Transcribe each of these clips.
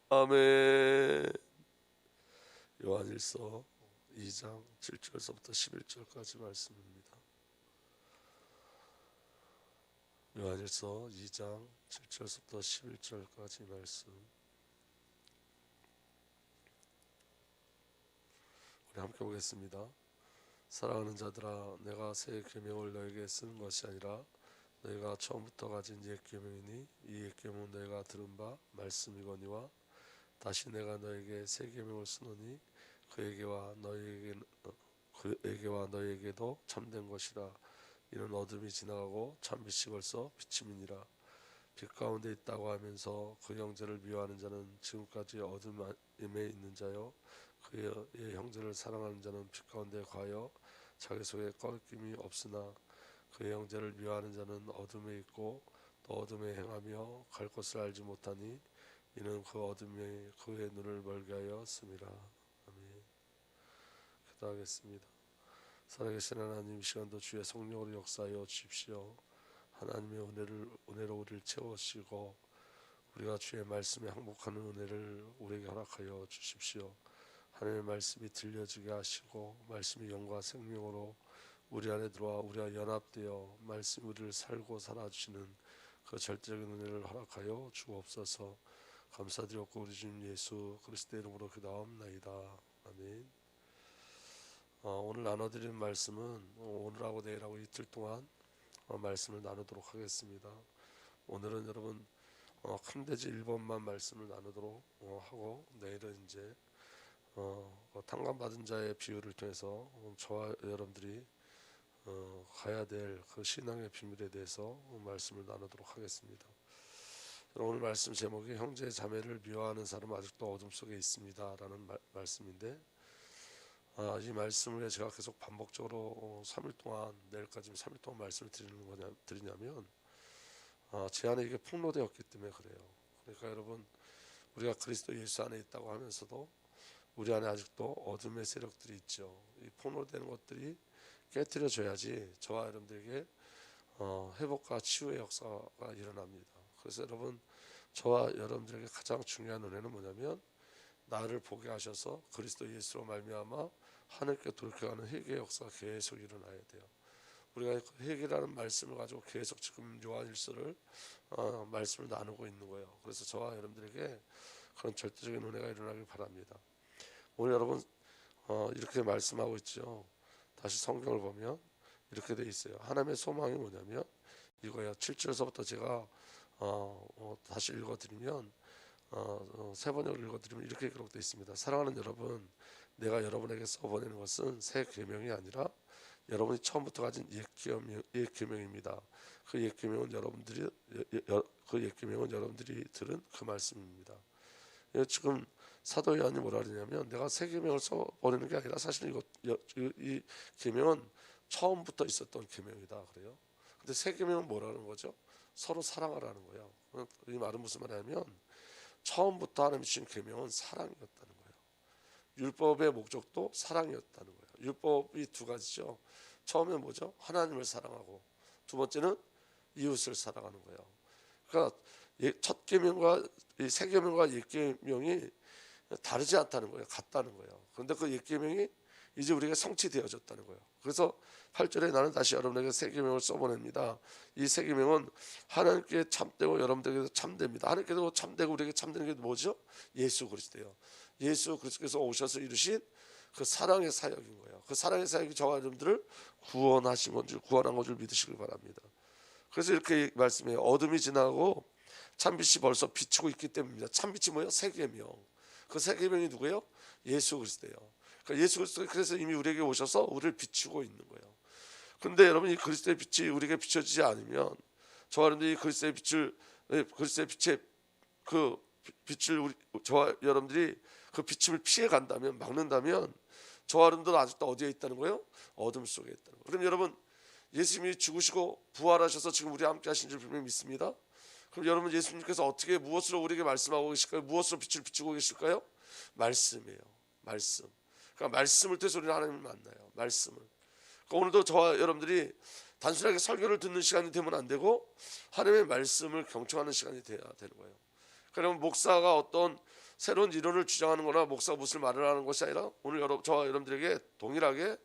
아멘. 요한일서 2장 7절서부터 11절까지 말씀입니다. 요한일서 2장 7절서부터 11절까지 말씀. 우리 함께 보겠습니다. 사랑하는 자들아, 내가 새 계명을 너에게 쓰는 것이 아니라 너희가 처음부터 가진 옛 계명이니 이 옛 계명은 너희가 들은 바 말씀이거니와 다시 내가 너에게 새 계명을 쓰노니 그에게와 너희에게도 참된 것이라. 이는 어둠이 지나가고 참빛이 벌써 비침이니라. 빛 가운데 있다고 하면서 그 형제를 미워하는 자는 지금까지 어둠에 있는 자요, 그의 형제를 사랑하는 자는 빛 가운데 거하여 자기 속에 꺼김이 없으나 그의 형제를 미워하는 자는 어둠에 있고 또 어둠에 행하며 갈 곳을 알지 못하니 이는 그 어둠에 그의 눈을 멀게 하였음이라. 아멘. 기도하겠습니다. 살아계신 하나님, 이 시간도 주의 성령으로 역사하여 주십시오. 하나님의 은혜로 우리를 채우시고 우리가 주의 말씀에 항복하는 은혜를 우리에게 허락하여 주십시오. 하나님의 말씀이 들려지게 하시고 말씀이 영과 생명으로 우리 안에 들어와 우리와 연합되어 말씀이 우리를 살고 살아주시는 그 절대적인 은혜를 허락하여 주옵소서. 감사드렸고 우리 주님 예수 그리스도의 이름으로 기도하옵나이다. 아멘. 오늘 나눠드리는 말씀은 오늘하고 내일하고 이틀 동안 말씀을 나누도록 하겠습니다. 오늘은 여러분 큰돼지 1번만 말씀을 나누도록 하고 내일은 이제 탕감받은 자의 비유를 통해서 저와 여러분들이 가야 될 그 신앙의 비밀에 대해서 말씀을 나누도록 하겠습니다. 오늘 말씀 제목이 형제 자매를 미워하는 사람은 아직도 어둠 속에 있습니다 라는 말씀인데, 이 말씀을 제가 계속 반복적으로 3일 동안, 내일까지 3일 동안 말씀을 드리냐면 제 안에 이게 폭로되었기 때문에 그래요. 그러니까 여러분, 우리가 그리스도 예수 안에 있다고 하면서도 우리 안에 아직도 어둠의 세력들이 있죠. 이 폭로되는 것들이 깨트려져야지 저와 여러분들에게 회복과 치유의 역사가 일어납니다. 그래서 여러분, 저와 여러분들에게 가장 중요한 은혜는 뭐냐면 나를 보게 하셔서 그리스도 예수로 말미암아 하늘께 돌이켜가는 회개의 역사가 계속 일어나야 돼요. 우리가 회개라는 말씀을 가지고 계속 지금 요한일서를 말씀을 나누고 있는 거예요. 그래서 저와 여러분들에게 그런 절대적인 은혜가 일어나길 바랍니다. 오늘 여러분 이렇게 말씀하고 있죠. 다시 성경을 보면 이렇게 돼 있어요. 하나님의 소망이 뭐냐면 이거예요. 7절서부터 제가 다시 읽어드리면 세 번역을 읽어드리면 이렇게 기록되어 있습니다. 사랑하는 여러분, 내가 여러분에게 써보내는 것은 새 계명이 아니라 여러분이 처음부터 가진 옛 계명입니다. 그 옛 계명은 여러분들이 들은 그 말씀입니다. 지금 사도 요한이 뭐라 그러냐면 내가 새 계명을 써보내는 게 아니라 사실 이 계명은 처음부터 있었던 계명이다 그래요. 근데 새 계명은 뭐라는 거죠? 서로 사랑하라는 거예요. 이 말은 무슨 말이냐면 처음부터 하나님이 주신 계명은 사랑이었다는 거예요. 율법의 목적도 사랑이었다는 거예요. 율법이 두 가지죠. 처음에 뭐죠? 하나님을 사랑하고, 두 번째는 이웃을 사랑하는 거예요. 그러니까 첫 계명과 새 계명과 옛 계명이 다르지 않다는 거예요. 같다는 거예요. 그런데 그 옛 계명이 이제 우리가 성취되어졌다는 거예요. 그래서 8절에 나는 다시 여러분에게 새 계명을 써보냅니다. 이 새 계명은 하나님께 참되고 여러분들에게도 참됩니다. 하나님께도 참되고 우리에게 참되는 게 뭐죠? 예수 그리스도예요. 예수 그리스도께서 오셔서 이루신 그 사랑의 사역인 거예요. 그 사랑의 사역이 저와 여러분들을 구원한 줄 믿으시길 바랍니다. 그래서 이렇게 말씀해요. 어둠이 지나고 참빛이 벌써 비추고 있기 때문입니다. 참빛이 뭐예요? 새 계명. 그 새 계명이 누구예요? 예수 그리스도예요. 그러니까 예수 그리스도 그래서 이미 우리에게 오셔서 우리를 비추고 있는 거예요. 그런데 여러분, 이 그리스도의 빛이 우리에게 비춰지지 않으면 저와 여러분들이 그리스도의 빛의 그 빛을 저와 여러분들이 그 비침을 피해 간다면, 막는다면 저와 여러분들은 아직도 어디에 있다는 거예요? 어둠 속에 있다는 거예요. 그럼 여러분, 예수님이 죽으시고 부활하셔서 지금 우리와 함께 하신 줄 분명히 믿습니다. 그럼 여러분, 예수님께서 어떻게 무엇으로 우리에게 말씀하고 계실까요? 무엇으로 빛을 비추고 계실까요? 말씀이에요. 말씀. 그러니까 말씀을 통해서 우리는 하나님을 만나요. 말씀을. 그러니까 오늘도 저와 여러분들이 단순하게 설교를 듣는 시간이 되면 안 되고 하나님의 말씀을 경청하는 시간이 돼야 되는 거예요. 그러면 목사가 어떤 새로운 이론을 주장하는 거나 목사가 무슨 말을 하는 것이 아니라 오늘 저와 여러분들에게 동일하게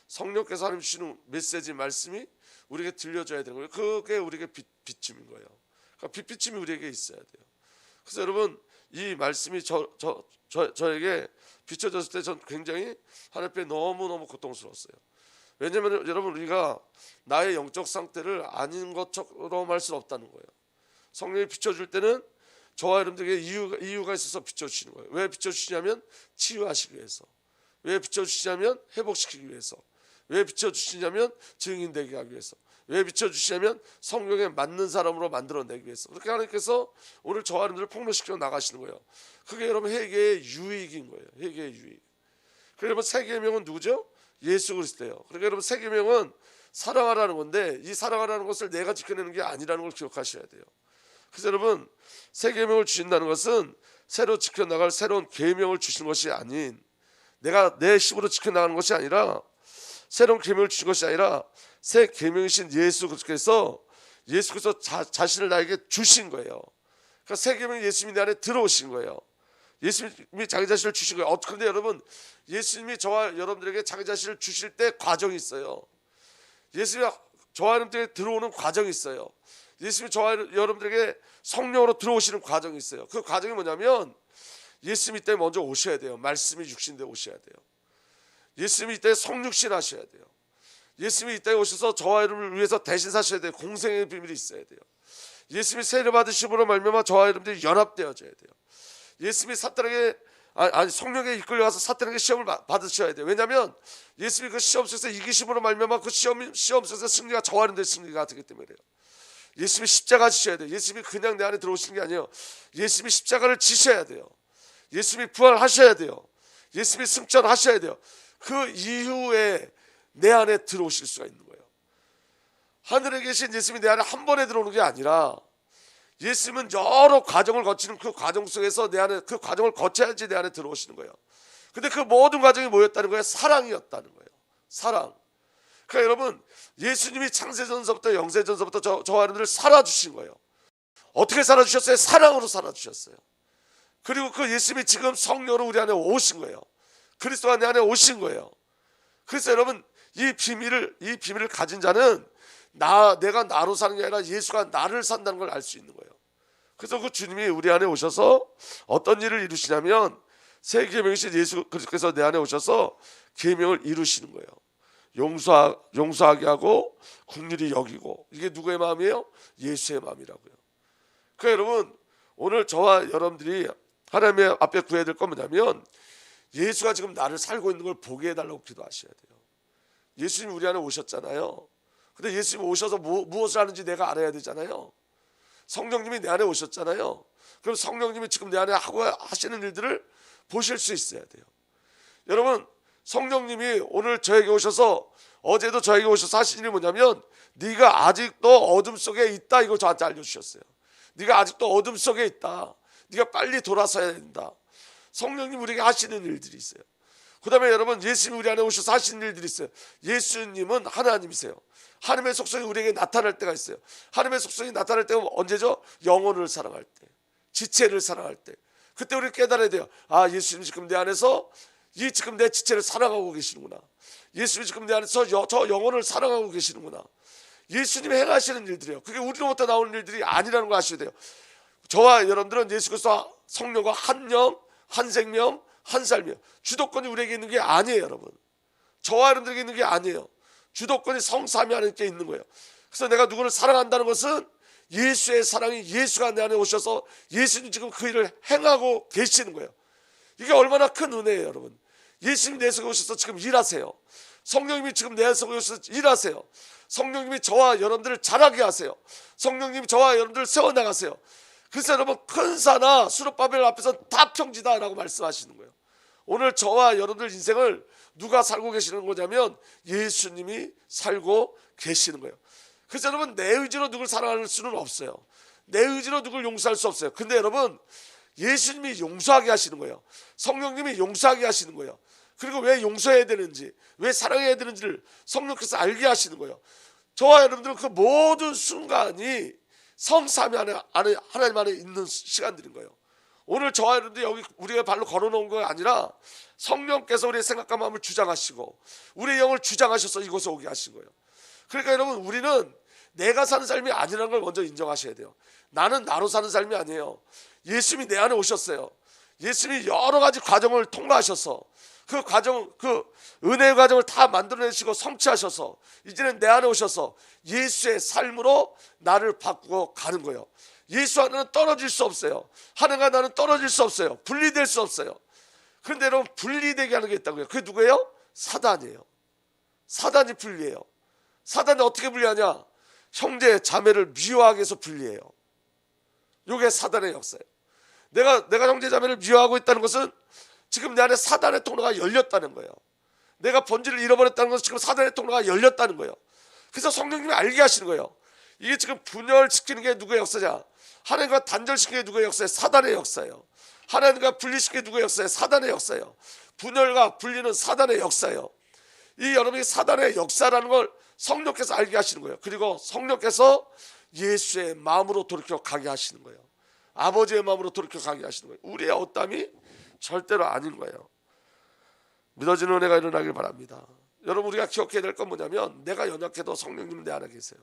성령께서 하나님 주시는 메시지 말씀이 우리에게 들려줘야 되는 거예요. 그게 우리에게 비춤인 거예요. 그러니까 빛비춤이 우리에게 있어야 돼요. 그래서 여러분 이 말씀이 저에게 비춰졌을 때 전 굉장히 하나님 앞에 너무너무 고통스러웠어요. 왜냐하면 여러분 우리가 나의 영적 상태를 아닌 것처럼 할 수는 없다는 거예요. 성령이 비춰줄 때는 저와 여러분들에게 이유가 있어서 비춰주시는 거예요. 왜 비춰주시냐면 치유하시기 위해서. 왜 비춰주시냐면 회복시키기 위해서. 왜 비춰주시냐면 증인되게 하기 위해서. 왜 비춰주시냐면 성령에 맞는 사람으로 만들어내기 위해서. 그렇게 하나님께서 오늘 저와 여러분들을 폭로시켜 나가시는 거예요. 그게 여러분 회개의 유익인 거예요. 회개의 유익. 그러니까 여러분 새 계명은 누구죠? 예수 그리스도예요. 그러니까 여러분 새 계명은 사랑하라는 건데 이 사랑하라는 것을 내가 지켜내는 게 아니라는 걸 기억하셔야 돼요. 그래서 여러분 새 계명을 주신다는 것은 새로 지켜나갈 새로운 계명을 주시는 것이 아닌 내가 내 힘으로 지켜나가는 것이 아니라 새로운 계명을 주신 것이 아니라 새 계명이신 예수 그리스도께서 자신을 나에게 주신 거예요. 그러니까 새 계명이 예수님이 내 안에 들어오신 거예요. 예수님이 자기 자신을 주신 거예요. 그런데 여러분 예수님이 저와 여러분들에게 자기 자신을 주실 때 과정이 있어요. 예수님이 저와 여러분들에게 들어오는 과정이 있어요. 예수님이 저와 여러분들에게 성령으로 들어오시는 과정이 있어요. 그 과정이 뭐냐면 예수님이 이때 먼저 오셔야 돼요. 말씀이 육신대 오셔야 돼요. 예수님이 이때 성육신 하셔야 돼요. 예수님이 이때 오셔서 저와 여러분을 위해서 대신 사셔야 돼요. 공생의 비밀이 있어야 돼요. 예수님이 세례 받으심으로 말미암아 저와 여러분들이 연합되어져야 돼요. 예수님이 성령에 이끌려가서 사탄에게 시험을 받으셔야 돼요. 왜냐하면 예수님이 그 시험 속에서 이기심으로 말미암아 그 시험 속에서 승리가 저와 여러분들의 승리가 되기 때문에 그래요. 예수님이 십자가 지셔야 돼요. 예수님이 그냥 내 안에 들어오시는 게 아니에요. 예수님이 십자가를 지셔야 돼요. 예수님이 부활하셔야 돼요. 예수님이 승천하셔야 돼요. 그 이후에 내 안에 들어오실 수가 있는 거예요. 하늘에 계신 예수님이 내 안에 한 번에 들어오는 게 아니라 예수님은 여러 과정을 거치는 그 과정 속에서 내 안에 그 과정을 거쳐야지 내 안에 들어오시는 거예요. 근데 그 모든 과정이 뭐였다는 거예요? 사랑이었다는 거예요. 사랑. 그러니까 여러분 예수님이 창세전서부터 영세전서부터 저와 여러분들을 살아주신 거예요. 어떻게 살아주셨어요? 사랑으로 살아주셨어요. 그리고 그 예수님이 지금 성령으로 우리 안에 오신 거예요. 그리스도가 내 안에 오신 거예요. 그래서 여러분 이 비밀을 가진 자는 내가 나로 사는 게 아니라 예수가 나를 산다는 걸 알 수 있는 거예요. 그래서 그 주님이 우리 안에 오셔서 어떤 일을 이루시냐면 새 계명이신 예수 그리스도께서 내 안에 오셔서 계명을 이루시는 거예요. 용서하게 하고 긍휼히 여기고. 이게 누구의 마음이에요? 예수의 마음이라고요. 그러니까 여러분 오늘 저와 여러분들이 하나님의 앞에 구해야 될 건 뭐냐면 예수가 지금 나를 살고 있는 걸 보게 해달라고 기도하셔야 돼요. 예수님이 우리 안에 오셨잖아요. 근데 예수님이 오셔서 무엇을 하는지 내가 알아야 되잖아요. 성령님이 내 안에 오셨잖아요. 그럼 성령님이 지금 내 안에 하시는 일들을 보실 수 있어야 돼요. 여러분 성령님이 오늘 저에게 오셔서 어제도 저에게 오셔서 하신 일이 뭐냐면 네가 아직도 어둠 속에 있다 이걸 저한테 알려주셨어요. 네가 아직도 어둠 속에 있다. 네가 빨리 돌아서야 된다. 성령님 우리에게 하시는 일들이 있어요. 그 다음에 여러분 예수님이 우리 안에 오셔서 하시는 일들이 있어요. 예수님은 하나님이세요. 하나님의 속성이 우리에게 나타날 때가 있어요. 하나님의 속성이 나타날 때가 언제죠? 영혼을 사랑할 때, 지체를 사랑할 때. 그때 우리 깨달아야 돼요. 아 예수님 지금 내 안에서 지금 내 지체를 사랑하고 계시는구나. 예수님이 지금 내 안에서 저 영혼을 사랑하고 계시는구나. 예수님이 행하시는 일들이에요. 그게 우리로부터 나오는 일들이 아니라는 거 아셔야 돼요. 저와 여러분들은 예수 그리스도 성령과 한 영, 한 생명, 한 삶이에요. 주도권이 우리에게 있는 게 아니에요, 여러분. 저와 여러분들에게 있는 게 아니에요. 주도권이 성삼위 하나님께 있는 거예요. 그래서 내가 누구를 사랑한다는 것은 예수의 사랑이 예수가 내 안에 오셔서 예수님 지금 그 일을 행하고 계시는 거예요. 이게 얼마나 큰 은혜예요, 여러분. 예수님이 내 속에 오셔서 지금 일하세요. 성령님이 지금 내 속에 오셔서 일하세요. 성령님이 저와 여러분들을 자라게 하세요. 성령님이 저와 여러분들을 세워나가세요. 그래서 여러분 큰 산아 수르바벨 앞에서 다 평지다라고 말씀하시는 거예요. 오늘 저와 여러분들 인생을 누가 살고 계시는 거냐면 예수님이 살고 계시는 거예요. 그래서 여러분 내 의지로 누굴 사랑할 수는 없어요. 내 의지로 누굴 용서할 수 없어요. 근데 여러분 예수님이 용서하게 하시는 거예요. 성령님이 용서하게 하시는 거예요. 그리고 왜 용서해야 되는지, 왜 사랑해야 되는지를 성령께서 알게 하시는 거예요. 저와 여러분들은 그 모든 순간이 성삼위 안에 하나님 안에 있는 시간들인 거예요. 오늘 저와 여러분들 여기 우리가 발로 걸어놓은 거 아니라 성령께서 우리의 생각과 마음을 주장하시고 우리의 영을 주장하셔서 이곳에 오게 하신 거예요. 그러니까 여러분, 우리는 내가 사는 삶이 아니라는 걸 먼저 인정하셔야 돼요. 나는 나로 사는 삶이 아니에요. 예수님이 내 안에 오셨어요. 예수님이 여러 가지 과정을 통과하셔서 그 과정, 그 은혜의 과정을 다 만들어내시고 성취하셔서 이제는 내 안에 오셔서 예수의 삶으로 나를 바꾸고 가는 거예요. 예수 안에는 떨어질 수 없어요. 하나님과 나는 떨어질 수 없어요. 분리될 수 없어요. 그런데 여러분, 분리되게 하는 게 있다고요. 그게 누구예요? 사단이에요. 사단이 분리해요. 사단이 어떻게 분리하냐? 형제 자매를 미워하게 해서 분리해요. 이게 사단의 역사예요. 내가 형제 자매를 미워하고 있다는 것은 지금 내 안에 사단의 통로가 열렸다는 거예요. 내가 본질을 잃어버렸다는 것은 지금 사단의 통로가 열렸다는 거예요. 그래서 성령님이 알게 하시는 거예요. 이게 지금 분열시키는 게 누구의 역사냐? 하나님과 단절시키는 게 누구의 역사예요? 사단의 역사예요. 하나님과 분리시키는 게 누구의 역사예요? 사단의 역사예요. 분열과 분리는 사단의 역사예요. 이 여러분이 사단의 역사라는 걸 성령께서 알게 하시는 거예요. 그리고 성령께서 예수의 마음으로 돌이켜 가게 하시는 거예요. 아버지의 마음으로 돌이켜 가게 하시는 거예요. 우리의 어땀이 절대로 아닌 거예요. 믿어지는 은혜가 일어나길 바랍니다. 여러분, 우리가 기억해야 될 건 뭐냐면, 내가 연약해도 성령님 내 안에 계세요.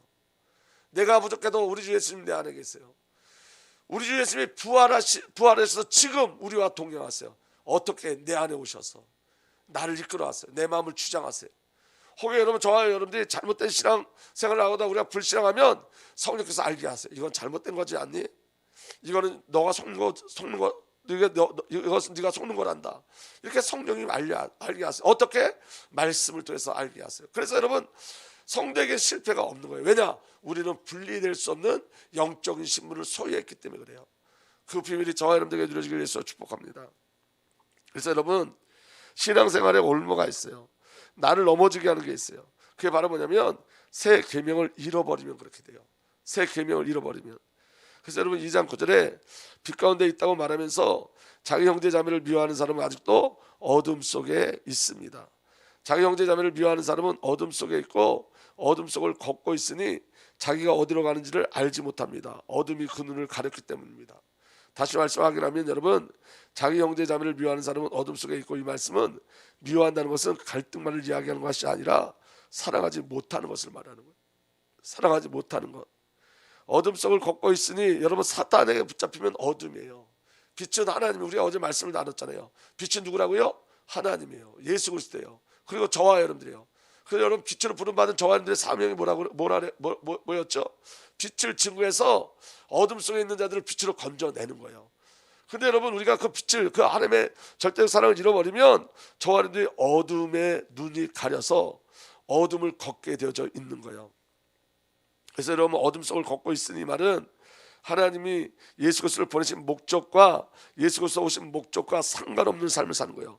내가 부족해도 우리 주 예수님 내 안에 계세요. 우리 주 예수님이 부활하셔서 지금 우리와 동행하세요. 어떻게? 내 안에 오셔서 나를 이끌어 왔어요. 내 마음을 주장하세요. 혹여 여러분, 저와 여러분들이 잘못된 신앙 생활을 하다 우리가 불신앙하면 성령께서 알게 하세요. 이건 잘못된 거지 않니? 이거는 너가 속는 거 이것은 네가 속는 거란다. 이렇게 성령님 알게 하세요. 어떻게? 말씀을 통해서 알게 하세요. 그래서 여러분, 성도에게 실패가 없는 거예요. 왜냐? 우리는 분리될 수 없는 영적인 신분을 소유했기 때문에 그래요. 그 비밀이 저와 여러분들에게 누려지길 위해서 축복합니다. 그래서 여러분, 신앙생활에 올무가 있어요. 나를 넘어지게 하는 게 있어요. 그게 바로 뭐냐면, 새 계명을 잃어버리면 그렇게 돼요. 새 계명을 잃어버리면. 그래서 여러분, 2장 9절에 빛 가운데 있다고 말하면서 자기 형제 자매를 미워하는 사람은 아직도 어둠 속에 있습니다. 자기 형제 자매를 미워하는 사람은 어둠 속에 있고 어둠 속을 걷고 있으니 자기가 어디로 가는지를 알지 못합니다. 어둠이 그 눈을 가렸기 때문입니다. 다시 말씀하기라면, 여러분, 자기 형제 자매를 미워하는 사람은 어둠 속에 있고, 이 말씀은 미워한다는 것은 갈등만을 이야기하는 것이 아니라 사랑하지 못하는 것을 말하는 거예요. 사랑하지 못하는 것. 어둠 속을 걷고 있으니, 여러분, 사탄에게 붙잡히면 어둠이에요. 빛은 하나님, 우리가 어제 말씀을 나눴잖아요. 빛은 누구라고요? 하나님이에요. 예수 그리스도예요. 그리고 저와 여러분들이에요. 그래서 여러분, 빛으로 부름받은 저와 여러분들의 사명이 뭐였죠? 빛을 증거해서 어둠 속에 있는 자들을 빛으로 건져내는 거예요. 근데 여러분, 우리가 그 빛을, 그 하나님의 절대적 사랑을 잃어버리면 저와 여러분들이 어둠의 눈이 가려서 어둠을 걷게 되어져 있는 거예요. 그래서 여러분, 어둠 속을 걷고 있으니 말은 하나님이 예수 그리스도를 보내신 목적과 예수 그리스도 오신 목적과 상관없는 삶을 사는 거예요.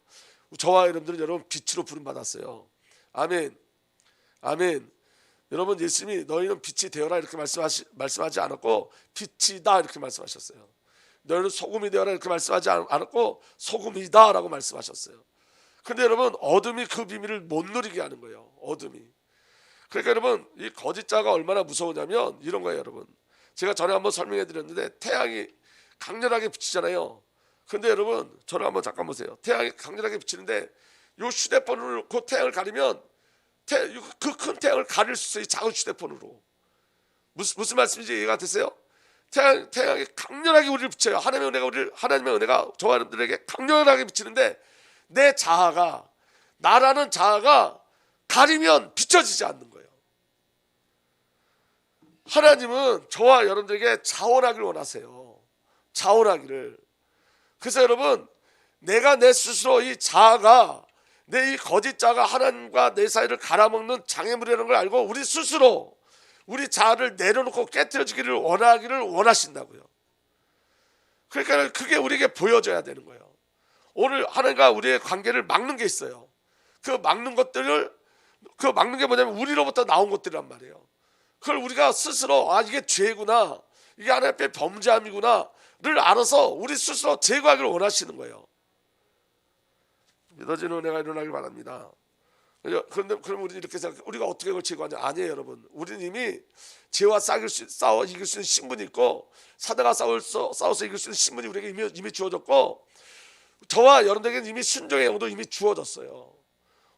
저와 여러분들은 여러분 빛으로 부름받았어요. 아멘. 아멘. 여러분, 예수님이 너희는 빛이 되어라 이렇게 말씀하지 않았고 빛이다 이렇게 말씀하셨어요. 너희는 소금이 되어라 이렇게 말씀하지 않았고 소금이다 라고 말씀하셨어요. 그런데 여러분, 어둠이 그 비밀을 못 누리게 하는 거예요. 어둠이. 그러니까 여러분, 이 거짓자가 얼마나 무서우냐면 이런 거예요. 여러분, 제가 전에 한번 설명해 드렸는데, 태양이 강렬하게 비치잖아요. 근데 여러분, 저를 한번 잠깐 보세요. 태양이 강렬하게 비치는데 이 휴대폰으로 그 태양을 가리면 그 큰 태양을 가릴 수 있어요. 이 작은 휴대폰으로. 무슨 말씀인지 이해가 되세요? 태양이 강렬하게 우리를 비춰요. 하나님의 은혜가 저와 여러분들에게 강렬하게 비치는데, 내 자아가, 나라는 자아가 가리면 비춰지지 않는 거예요. 하나님은 저와 여러분들에게 자원하기를 원하세요. 자원하기를. 그래서 여러분, 내가 내 스스로 이 자아가, 내 이 거짓 자아가 하나님과 내 사이를 갈아먹는 장애물이라는 걸 알고 우리 스스로 우리 자아를 내려놓고 깨트려지기를 원하신다고요. 그러니까 그게 우리에게 보여져야 되는 거예요. 오늘 하나님과 우리의 관계를 막는 게 있어요. 그 막는 게 뭐냐면 우리로부터 나온 것들이란 말이에요. 그걸 우리가 스스로 이게 죄구나, 이게 하나님 앞에 범죄함이구나를 알아서 우리 스스로 제거하기를 원하시는 거예요. 믿어지는 은혜가 일어나길 바랍니다. 그런데 그럼 우리는 이렇게 생각해. 우리가 어떻게 그걸 제거하냐? 아니에요, 여러분. 우리는 이미 죄와 싸워 이길 수 있는 신분이 있고, 사단과 싸워서 이길 수 있는 신분이 우리에게 이미 주어졌고, 저와 여러분들에게는 이미 순종의 영도 이미 주어졌어요.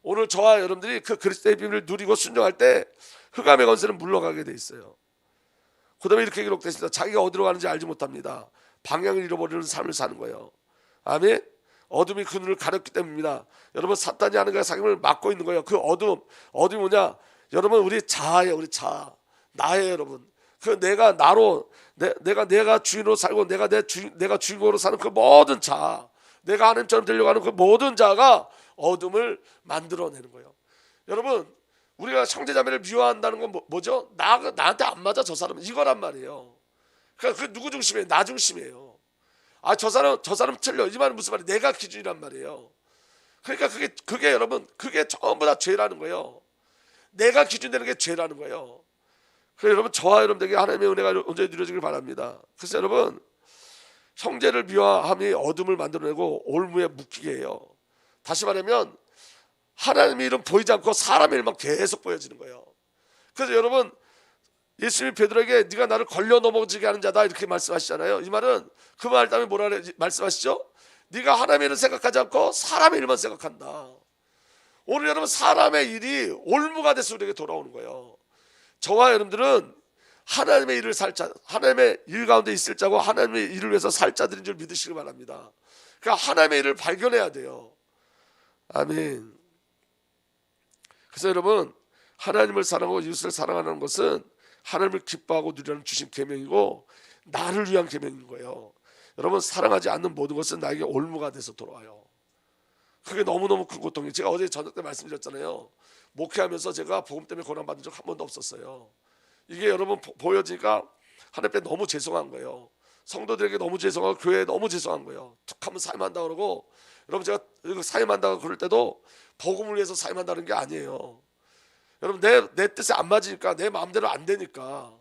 오늘 저와 여러분들이 그 그리스도의 비밀을 누리고 순종할 때 흑암의 권세는 물러가게 돼 있어요. 그 다음에 이렇게 기록됐습니다. 자기가 어디로 가는지 알지 못합니다. 방향을 잃어버리는 삶을 사는 거예요. 아멘. 어둠이 그 눈을 가렸기 때문입니다. 여러분, 사탄이 하는 게 자기를 막고 있는 거예요. 그 어둠이 뭐냐? 여러분, 우리 자아예요. 우리 자아, 나예요, 여러분. 그 내가 나로 내가 주인으로 살고 내가 주인공으로 사는 그 모든 자아, 내가 하나님처럼 되려고 하는 그 모든 자아가 어둠을 만들어내는 거예요. 여러분, 우리가 형제자매를 미워한다는 건 뭐죠? 나한테 안 맞아 저 사람은, 이거란 말이에요. 그러니까 그 누구 중심이에요? 나 중심이에요. 아, 저 사람 틀려, 이 말은 무슨 말이에요? 내가 기준이란 말이에요. 그러니까 그게 여러분, 그게 전부 다 죄라는 거예요. 내가 기준되는 게 죄라는 거예요. 그래서 여러분, 저와 여러분들에게 하나님의 은혜가 온전히 누려지길 바랍니다. 그래서 여러분, 형제를 미워함이 어둠을 만들어내고 올무에 묶이게 해요. 다시 말하면 하나님의 일은 보이지 않고 사람의 일만 계속 보여지는 거예요. 그래서 여러분, 예수님이 베드로에게 네가 나를 걸려 넘어지게 하는 자다 이렇게 말씀하시잖아요. 이 말은 그 말 다음에 뭐라 말씀하시죠? 네가 하나님의 일을 생각하지 않고 사람의 일만 생각한다. 오늘 여러분, 사람의 일이 올무가 돼서 우리에게 돌아오는 거예요. 저와 여러분들은 하나님의 일을 살 자, 하나님의 일 가운데 있을 자고 하나님의 일을 위해서 살 자들인 줄 믿으시기 바랍니다. 그러니까 하나님의 일을 발견해야 돼요. 아멘. 그래서 여러분, 하나님을 사랑하고 이웃을 사랑하는 것은 하나님을 기뻐하고 누리는 주신 계명이고 나를 위한 계명인 거예요. 여러분, 사랑하지 않는 모든 것은 나에게 올무가 돼서 돌아와요. 그게 너무너무 큰 고통이에요. 제가 어제 저녁 때 말씀드렸잖아요. 목회하면서 제가 복음 때문에 고난받은 적 한 번도 없었어요. 이게 여러분 보여지니까 하나님 앞에 너무 죄송한 거예요. 성도들에게 너무 죄송하고 교회에 너무 죄송한 거예요. 툭 하면 사임한다 그러고, 여러분, 제가 사임한다고 그럴 때도 복음을 위해서 사임한다는 게 아니에요. 여러분, 내 뜻에 안 맞으니까, 내 마음대로 안 되니까.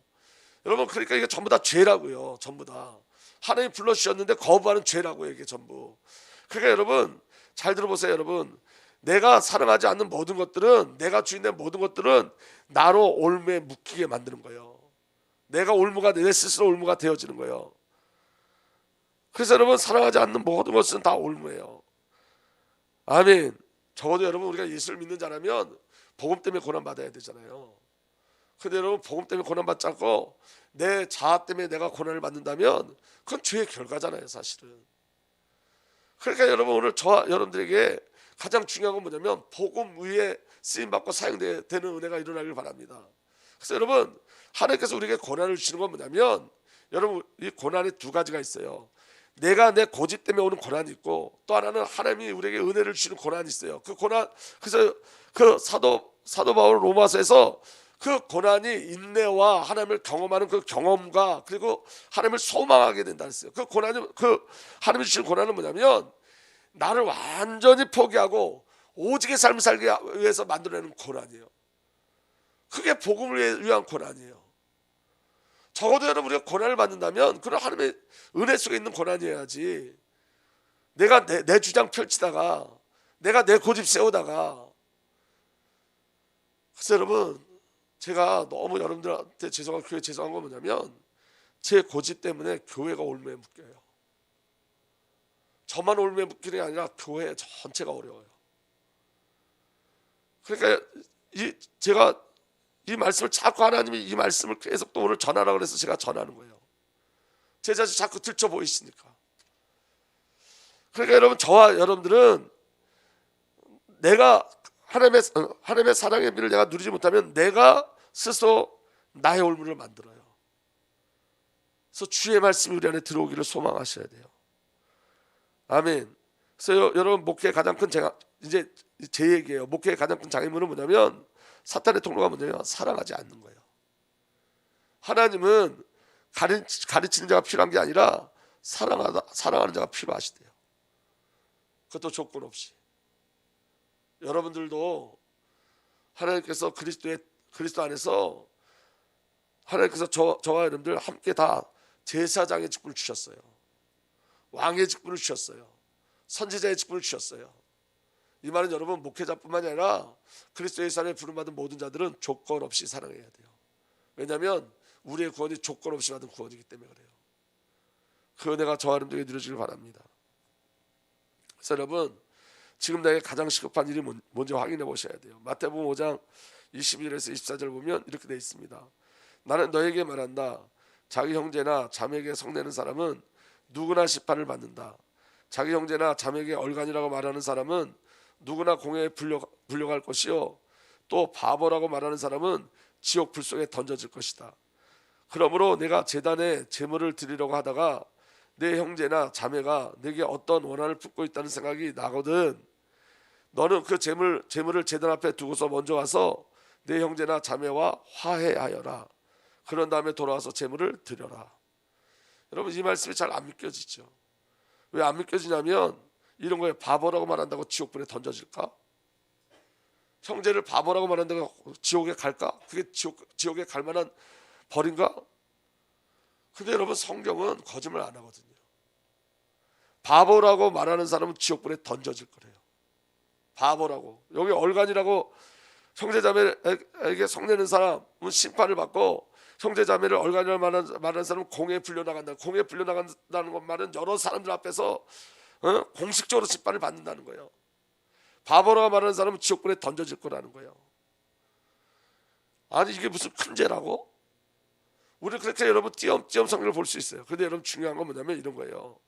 여러분, 그러니까 이게 전부 다 죄라고요. 전부 다 하나님 불러주셨는데 거부하는 죄라고요, 이게 전부. 그러니까 여러분, 잘 들어보세요. 여러분, 내가 사랑하지 않는 모든 것들은, 내가 주인된 모든 것들은 나로 올무에 묶이게 만드는 거예요. 내가 올무가, 내 스스로 올무가 되어지는 거예요. 그래서 여러분, 사랑하지 않는 모든 것은 다 올무예요. 아멘. 적어도 여러분, 우리가 예수를 믿는 자라면 복음 때문에 고난받아야 되잖아요. 근데 여러분, 복음 때문에 고난받지 않고 내 자아 때문에 내가 고난을 받는다면 그건 죄의 결과잖아요, 사실은. 그러니까 여러분, 오늘 저와 여러분들에게 가장 중요한 건 뭐냐면 복음 위에 쓰임받고 사용되는 은혜가 일어나길 바랍니다. 그래서 여러분, 하나님께서 우리에게 고난을 주시는 건 뭐냐면, 여러분, 이 고난이 두 가지가 있어요. 내가 내 고집 때문에 오는 고난이 있고, 또 하나는 하나님이 우리에게 은혜를 주시는 고난이 있어요. 그 고난, 그래서 그 사도 바울 로마서에서 그 고난이 인내와 하나님을 경험하는 그 경험과, 그리고 하나님을 소망하게 된다 했어요. 그 고난이, 그 하나님이 주신 고난은 뭐냐면 나를 완전히 포기하고 오직의 삶을 살기 위해서 만들어내는 고난이에요. 그게 복음을 위한 고난이에요. 적어도 여러분, 우리가 고난을 받는다면 그런 하나님의 은혜 속에 있는 고난이어야지, 내가 내 주장 펼치다가, 내가 내 고집 세우다가. 그래서 여러분, 제가 너무 여러분들한테 교회에 죄송한 건 뭐냐면, 제 고집 때문에 교회가 올무에 묶여요. 저만 올무에 묶이는 게 아니라 교회 전체가 어려워요. 그러니까 제가 이 말씀을 자꾸, 하나님이 이 말씀을 계속 또 오늘 전하라고 그래서 제가 전하는 거예요. 제 자신 자꾸 들쳐 보이시니까. 그러니까 여러분, 저와 여러분들은 내가 하나님의 사랑의 미를 내가 누리지 못하면 내가 스스로 나의 올무를 만들어요. 그래서 주의 말씀이 우리 안에 들어오기를 소망하셔야 돼요. 아멘. 그래서 여러분, 목회의 가장 큰, 제가 이제 제 얘기예요. 목회의 가장 큰 장애물은 뭐냐면, 사탄의 통로가 뭐냐면 사랑하지 않는 거예요. 하나님은 가르치는 자가 필요한 게 아니라 사랑하는 자가 필요하시대요. 그것도 조건 없이. 여러분들도 하나님께서 그리스도 안에서 하나님께서 저와 여러분들 함께 다 제사장의 직분을 주셨어요. 왕의 직분을 주셨어요. 선지자의 직분을 주셨어요. 이 말은 여러분 목회자뿐만이 아니라 그리스도의 사랑에 부름받은 모든 자들은 조건 없이 사랑해야 돼요. 왜냐하면 우리의 구원이 조건 없이 받은 구원이기 때문에 그래요. 그 은혜가 저와 여러분들에게 누려지길 바랍니다. 그래서 여러분 지금 나에게 가장 시급한 일이 뭔지 확인해 보셔야 돼요. 마태복음 5장 21절에서 24절 보면 이렇게 되어 있습니다. 나는 너에게 말한다. 자기 형제나 자매에게 성내는 사람은 누구나 심판을 받는다. 자기 형제나 자매에게 얼간이라고 말하는 사람은 누구나 공회에 불려갈 것이요 또 바보라고 말하는 사람은 지옥 불 속에 던져질 것이다. 그러므로 내가 제단에 제물을 드리려고 하다가 내 형제나 자매가 내게 어떤 원한을 품고 있다는 생각이 나거든. 너는 그 제물을 제단 앞에 두고서 먼저 와서 내 형제나 자매와 화해하여라. 그런 다음에 돌아와서 제물을 드려라. 여러분 이 말씀이 잘 안 믿겨지죠. 왜 안 믿겨지냐면 이런 거에 바보라고 말한다고 지옥불에 던져질까? 형제를 바보라고 말한다고 지옥에 갈까? 그게 지옥에 갈 만한 벌인가? 근데 여러분 성경은 거짓말 안 하거든요. 바보라고 말하는 사람은 지옥불에 던져질 거래요. 바보라고. 여기 얼간이라고 형제자매에게 성내는 사람은 심판을 받고 형제자매를 얼간이라고 말하는 사람은 공회에 불려나간다. 공회에 불려나간다는 것 말은 여러 사람들 앞에서 공식적으로 심판을 받는다는 거예요. 바보라고 말하는 사람은 지옥불에 던져질 거라는 거예요. 아니 이게 무슨 큰 죄라고? 우리는 그렇게 여러분 띄엄띄엄 성경을 볼 수 있어요. 그런데 여러분 중요한 건 뭐냐면 이런 거예요.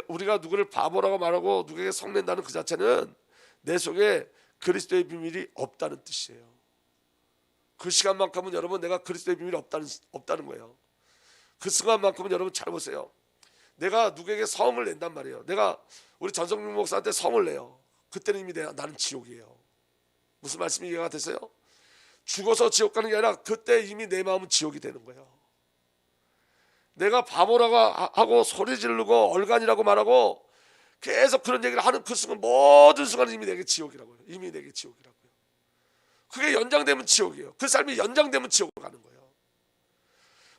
우리가 누구를 바보라고 말하고 누구에게 성낸다는 그 자체는 내 속에 그리스도의 비밀이 없다는 뜻이에요. 그 시간만큼은 여러분 내가 그리스도의 비밀이 없다는 거예요. 그 순간만큼은 여러분 잘 보세요. 내가 누구에게 성을 낸단 말이에요. 내가 우리 전성민 목사한테 성을 내요. 그때는 이미 나는 지옥이에요. 무슨 말씀이 이해가 되세요? 죽어서 지옥 가는 게 아니라 그때 이미 내 마음은 지옥이 되는 거예요. 내가 바보라고 하고 소리 지르고 얼간이라고 말하고 계속 그런 얘기를 하는 그 순간 모든 순간은 이미 내게 지옥이라고요. 이미 내게 지옥이라고요. 그게 연장되면 지옥이에요. 그 삶이 연장되면 지옥으로 가는 거예요.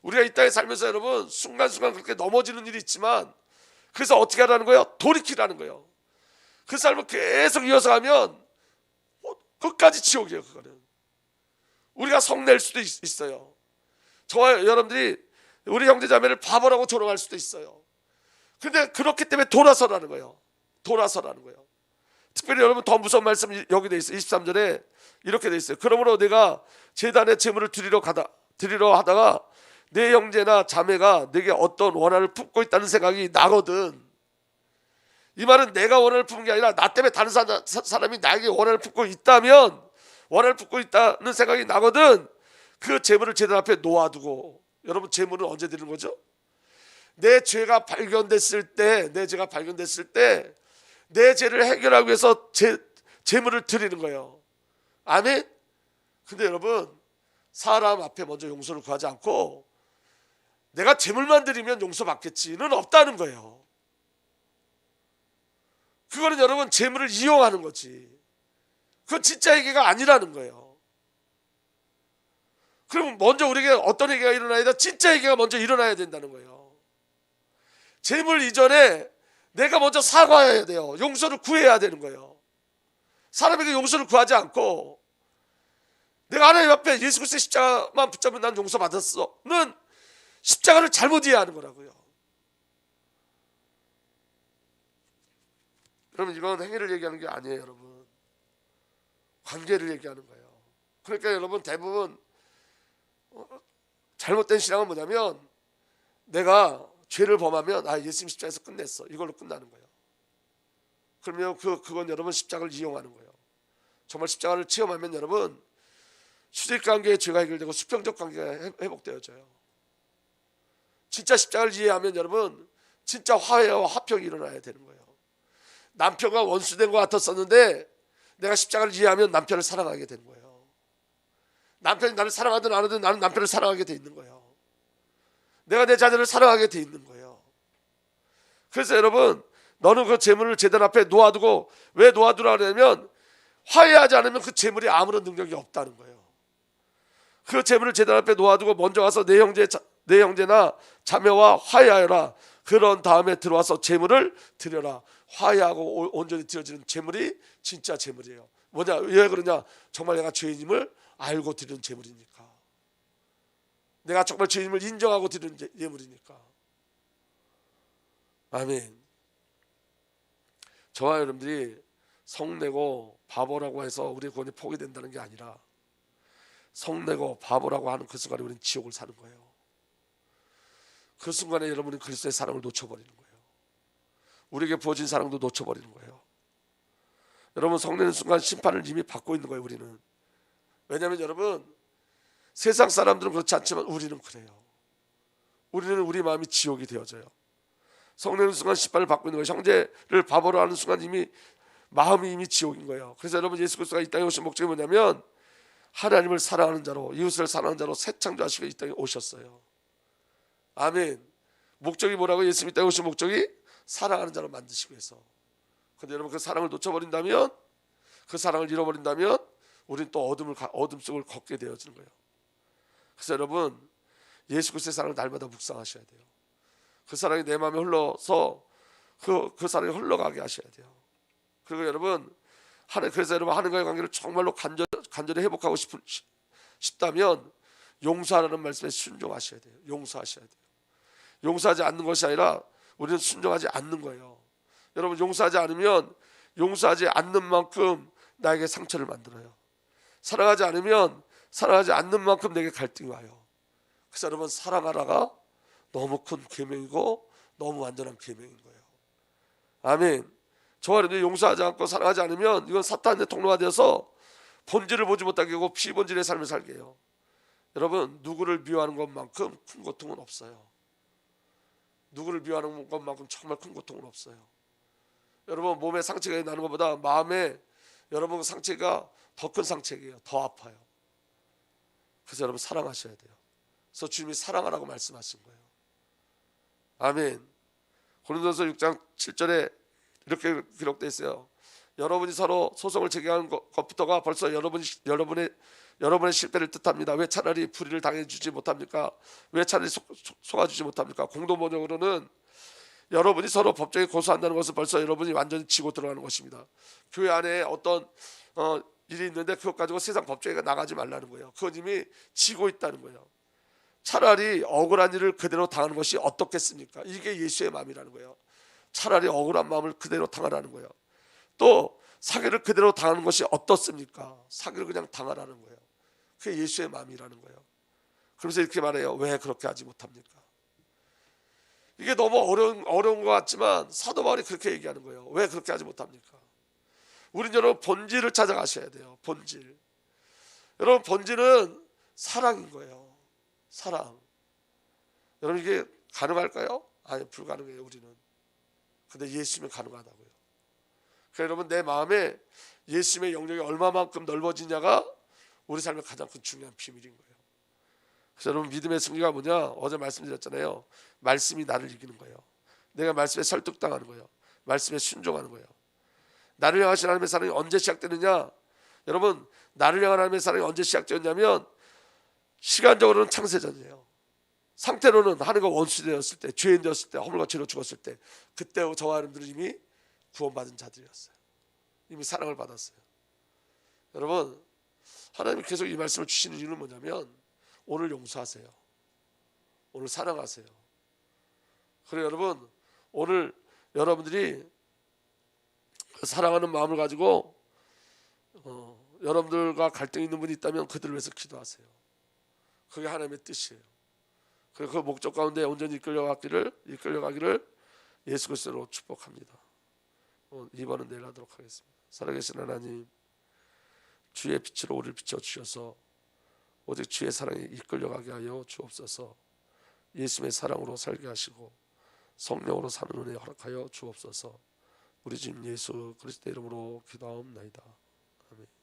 우리가 이 땅에 살면서 여러분 순간순간 그렇게 넘어지는 일이 있지만 그래서 어떻게 하라는 거예요? 돌이키라는 거예요. 그 삶을 계속 이어서 가면 끝까지 지옥이에요. 그거는 우리가 성낼 수도 있어요. 저와 여러분들이 우리 형제자매를 바보라고 조롱할 수도 있어요. 근데 그렇기 때문에 돌아서라는 거예요. 돌아서라는 거예요. 특별히 여러분 더 무서운 말씀 여기 돼 있어요. 23절에 이렇게 돼 있어요. 그러므로 내가 제단에 제물을 드리러 하다가 내 형제나 자매가 내게 어떤 원한을 품고 있다는 생각이 나거든. 이 말은 내가 원한을 품는 게 아니라 나 때문에 다른 사람이 나에게 원한을 품고 있다면 원한을 품고 있다는 생각이 나거든. 그 제물을 제단 앞에 놓아두고 여러분 제물은 언제 드리는 거죠? 내 죄가 발견됐을 때 내 죄를 해결하기 위해서 제물을 드리는 거예요. 아멘? 근데 여러분 사람 앞에 먼저 용서를 구하지 않고 내가 제물만 드리면 용서받겠지는 없다는 거예요. 그거는 여러분 제물을 이용하는 거지. 그건 진짜 얘기가 아니라는 거예요. 그럼 먼저 우리에게 어떤 얘기가 일어나야 돼? 진짜 얘기가 먼저 일어나야 된다는 거예요. 제물 이전에 내가 먼저 사과해야 돼요. 용서를 구해야 되는 거예요. 사람에게 용서를 구하지 않고 내가 하나님 앞에 예수 그리스도의 십자가만 붙잡으면 난 용서받았어는 십자가를 잘못 이해하는 거라고요. 여러분 이건 행위를 얘기하는 게 아니에요. 여러분 관계를 얘기하는 거예요. 그러니까 여러분 대부분 잘못된 신앙은 뭐냐면 내가 죄를 범하면 예수님 십자가에서 끝냈어. 이걸로 끝나는 거예요. 그러면 그건 여러분 십자가를 이용하는 거예요. 정말 십자가를 체험하면 여러분 수직관계의 죄가 해결되고 수평적 관계가 회복되어져요. 진짜 십자가를 이해하면 여러분 진짜 화해와 화평이 일어나야 되는 거예요. 남편과 원수된 것 같았었는데 내가 십자가를 이해하면 남편을 사랑하게 되는 거예요. 남편이 나를 사랑하든 안 하든 나는 남편을 사랑하게 돼 있는 거예요. 내가 내 자녀를 사랑하게 돼 있는 거예요. 그래서 여러분 너는 그 재물을 제단 앞에 놓아두고 왜 놓아두라 그러냐면 화해하지 않으면 그 재물이 아무런 능력이 없다는 거예요. 그 재물을 제단 앞에 놓아두고 먼저 와서 내 형제나 자매와 화해하여라. 그런 다음에 들어와서 재물을 드려라. 화해하고 온전히 드려지는 제물이 진짜 제물이에요. 뭐냐? 왜 그러냐? 정말 내가 죄인임을 알고 드리는 제물이니까. 내가 정말 죄인임을 인정하고 드리는 제물이니까. 아멘. 저와 여러분들이 성내고 바보라고 해서 우리의 구원이 포기된다는 게 아니라, 성내고 바보라고 하는 그 순간에 우리는 지옥을 사는 거예요. 그 순간에 여러분은 그리스도의 사랑을 놓쳐버리는 거예요. 우리에게 부어진 사랑도 놓쳐버리는 거예요. 여러분, 성내는 순간 심판을 이미 받고 있는 거예요. 우리는. 왜냐하면 여러분, 세상 사람들은 그렇지 않지만 우리는 그래요. 우리는 우리 마음이 지옥이 되어져요. 성내는 순간 심판을 받고 있는 거예요. 형제를 바보로 하는 순간 이미 마음이 이미 지옥인 거예요. 그래서 여러분, 예수 그리스도가 이 땅에 오신 목적이 뭐냐면 하나님을 사랑하는 자로, 이웃을 사랑하는 자로 새 창조하시고 이 땅에 오셨어요. 아멘. 목적이 뭐라고? 예수님이 이 땅에 오신 목적이 사랑하는 자로 만드시기 위해서. 근데 여러분, 그 사랑을 놓쳐버린다면, 그 사랑을 잃어버린다면 우리는 또 어둠 속을 걷게 되어지는 거예요. 그래서 여러분, 예수 그리스도의 사랑을 날마다 묵상하셔야 돼요. 그 사랑이 내 마음에 흘러서 그 사랑이 흘러가게 하셔야 돼요. 그리고 여러분, 그래서 여러분, 하나님과의 관계를 정말로 간절히 회복하고 싶다면 용서하라는 말씀에 순종하셔야 돼요. 용서하셔야 돼요. 용서하지 않는 것이 아니라 우리는 순종하지 않는 거예요. 여러분, 용서하지 않으면 용서하지 않는 만큼 나에게 상처를 만들어요. 사랑하지 않으면 사랑하지 않는 만큼 내게 갈등이 와요. 그래서 여러분, 사랑하라가 너무 큰 계명이고 너무 완전한 계명인 거예요. 아멘. 저와 여러분이 용서하지 않고 사랑하지 않으면 이건 사탄의 통로가 되어서 본질을 보지 못하게 하고 피본질의 삶을 살게 해요. 여러분, 누구를 미워하는 것만큼 큰 고통은 없어요. 누구를 미워하는 것만큼 정말 큰 고통은 없어요. 여러분, 몸에 상처가 나는 것보다 마음에 여러분 상처가 더 큰 상처예요. 더 아파요. 그래서 여러분, 사랑하셔야 돼요. 그래서 주님이 사랑하라고 말씀하신 거예요. 아멘. 고린도서 6장 7절에 이렇게 기록되어 있어요. 여러분이 서로 소송을 제기하는 것부터가 벌써 여러분의 실패를 뜻합니다. 왜 차라리 불의를 당해주지 못합니까? 왜 차라리 속아주지 못합니까? 공동 번역으로는 여러분이 서로 법정에 고소한다는 것은 벌써 여러분이 완전히 지고 들어가는 것입니다. 교회 안에 어떤 일이 있는데 그것 가지고 세상 법정에 나가지 말라는 거예요. 그건 이미 지고 있다는 거예요. 차라리 억울한 일을 그대로 당하는 것이 어떻겠습니까? 이게 예수의 마음이라는 거예요. 차라리 억울한 마음을 그대로 당하라는 거예요. 또 사기를 그대로 당하는 것이 어떻습니까? 사기를 그냥 당하라는 거예요. 그게 예수의 마음이라는 거예요. 그래서 이렇게 말해요. 왜 그렇게 하지 못합니까? 이게 너무 어려운 것 같지만 사도 바울이 그렇게 얘기하는 거예요. 왜 그렇게 하지 못합니까? 우린 여러분, 본질을 찾아가셔야 돼요. 본질. 여러분, 본질은 사랑인 거예요. 사랑. 여러분, 이게 가능할까요? 아니, 불가능해요. 우리는. 근데 예수님은 가능하다고요. 그러니까 여러분, 내 마음에 예수님의 영역이 얼마만큼 넓어지냐가 우리 삶의 가장 큰 중요한 비밀인 거예요. 그래서 여러분, 믿음의 승리가 뭐냐? 어제 말씀드렸잖아요. 말씀이 나를 이기는 거예요. 내가 말씀에 설득당하는 거예요. 말씀에 순종하는 거예요. 나를 향하신 하나님의 사랑이 언제 시작되느냐? 여러분, 나를 향한 하나님의 사랑이 언제 시작되었냐면 시간적으로는 창세전이에요. 상태로는 하나님과 원수 되었을 때, 죄인 되었을 때, 허물과 죄로 죽었을 때, 그때 저와 여러분들은 이미 구원받은 자들이었어요. 이미 사랑을 받았어요. 여러분, 하나님이 계속 이 말씀을 주시는 이유는 뭐냐면 오늘 용서하세요. 오늘 사랑하세요. 그래서 여러분, 오늘 여러분들이 사랑하는 마음을 가지고 여러분들과 갈등이 있는 분이 있다면 그들을 위해서 기도하세요. 그게 하나님의 뜻이에요. 그 목적 가운데 온전히 이끌려가기를 예수 그리스도로 축복합니다. 이번은 내일 하도록 하겠습니다. 살아계신 하나님, 주의 빛으로 우리를 비춰주셔서 오직 주의 사랑에 이끌려가게 하여 주옵소서. 예수님의 사랑으로 살게 하시고 성령으로 사는 은혜 허락하여 주옵소서. 우리 주님 예수 그리스도 이름으로 기도하옵나이다. 아멘.